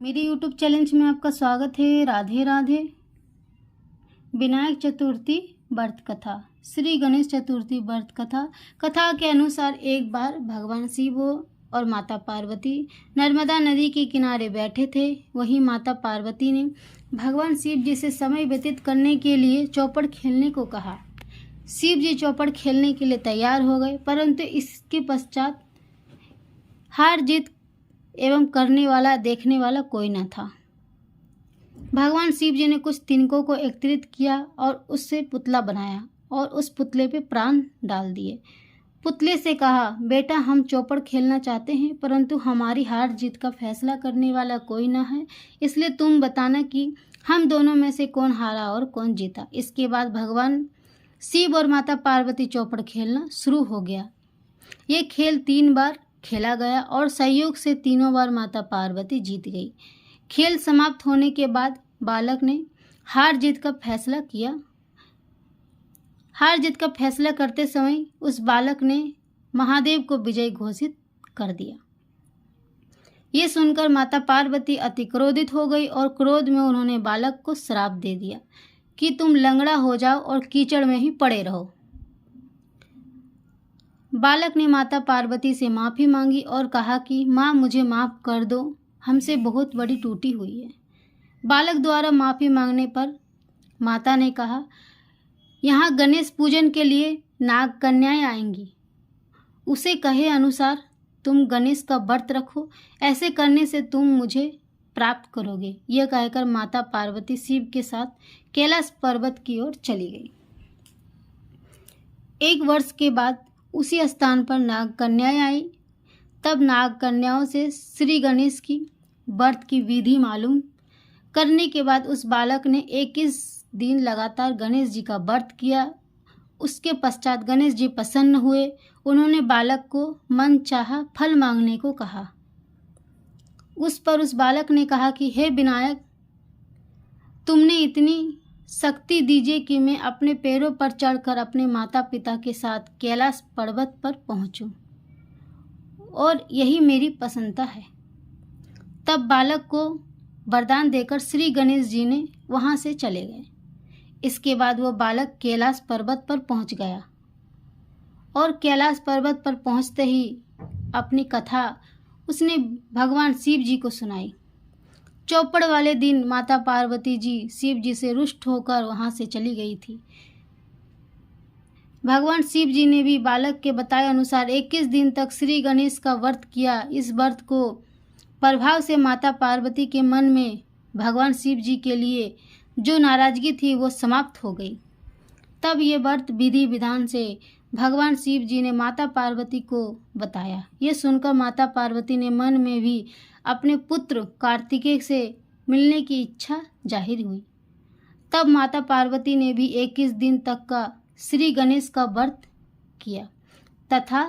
मेरे YouTube challenge में आपका स्वागत है। राधे राधे। विनायक चतुर्थी व्रत कथा। श्री गणेश चतुर्थी व्रत कथा। कथा के अनुसार एक बार भगवान शिव और माता पार्वती नर्मदा नदी के किनारे बैठे थे। वहीं माता पार्वती ने भगवान शिव जी से समय व्यतीत करने के लिए चौपड़ खेलने को कहा। शिव जी चौपड़ खेलने के लिए तैयार हो गए, परंतु इसके पश्चात हार जीत एवं करने वाला देखने वाला कोई न था। भगवान शिव जी ने कुछ तिनकों को एकत्रित किया और उससे पुतला बनाया और उस पुतले पे प्राण डाल दिए। पुतले से कहा, बेटा हम चौपड़ खेलना चाहते हैं, परंतु हमारी हार जीत का फैसला करने वाला कोई न है, इसलिए तुम बताना कि हम दोनों में से कौन हारा और कौन जीता। इसके बाद भगवान शिव और माता पार्वती चौपड़ खेलना शुरू हो गया। ये खेल 3 बार खेला गया और संयोग से तीनों बार माता पार्वती जीत गई। खेल समाप्त होने के बाद बालक ने हार जीत का फैसला किया। हार जीत का फैसला करते समय उस बालक ने महादेव को विजयी घोषित कर दिया। ये सुनकर माता पार्वती अति क्रोधित हो गई और क्रोध में उन्होंने बालक को श्राप दे दिया कि तुम लंगड़ा हो जाओ और कीचड़ में ही पड़े रहो। बालक ने माता पार्वती से माफ़ी मांगी और कहा कि माँ मुझे माफ़ कर दो, हमसे बहुत बड़ी त्रुटि हुई है। बालक द्वारा माफ़ी मांगने पर माता ने कहा, यहाँ गणेश पूजन के लिए नाग कन्याएं आएंगी, उसे कहे अनुसार तुम गणेश का व्रत रखो, ऐसे करने से तुम मुझे प्राप्त करोगे। यह कहकर माता पार्वती शिव के साथ कैलाश पर्वत की ओर चली गई। 1 वर्ष के बाद उसी स्थान पर नाग कन्याएं आई। तब नाग कन्याओं से श्री गणेश की व्रत की विधि मालूम करने के बाद उस बालक ने 21 दिन लगातार गणेश जी का व्रत किया। उसके पश्चात गणेश जी प्रसन्न हुए। उन्होंने बालक को मन चाहा फल मांगने को कहा। उस बालक ने कहा कि हे विनायक, तुमने इतनी शक्ति दीजिए कि मैं अपने पैरों पर चढ़कर अपने माता पिता के साथ कैलाश पर्वत पर पहुंचूं, और यही मेरी प्रसन्नता है। तब बालक को वरदान देकर श्री गणेश जी ने वहां से चले गए। इसके बाद वो बालक कैलाश पर्वत पर पहुंच गया और कैलाश पर्वत पर पहुंचते ही अपनी कथा उसने भगवान शिव जी को सुनाई। चौपड़ वाले दिन माता पार्वती जी शिव जी से रुष्ट होकर वहां से चली गई थी। भगवान शिव जी ने भी बालक के बताए अनुसार 21 दिन तक श्री गणेश का व्रत किया। इस व्रत को प्रभाव से माता पार्वती के मन में भगवान शिव जी के लिए जो नाराजगी थी वो समाप्त हो गई। तब ये व्रत विधि विधान से भगवान शिव जी ने माता पार्वती को बताया। ये सुनकर माता पार्वती ने मन में भी अपने पुत्र कार्तिकेय से मिलने की इच्छा जाहिर हुई। तब माता पार्वती ने भी 21 दिन तक का श्री गणेश का व्रत किया तथा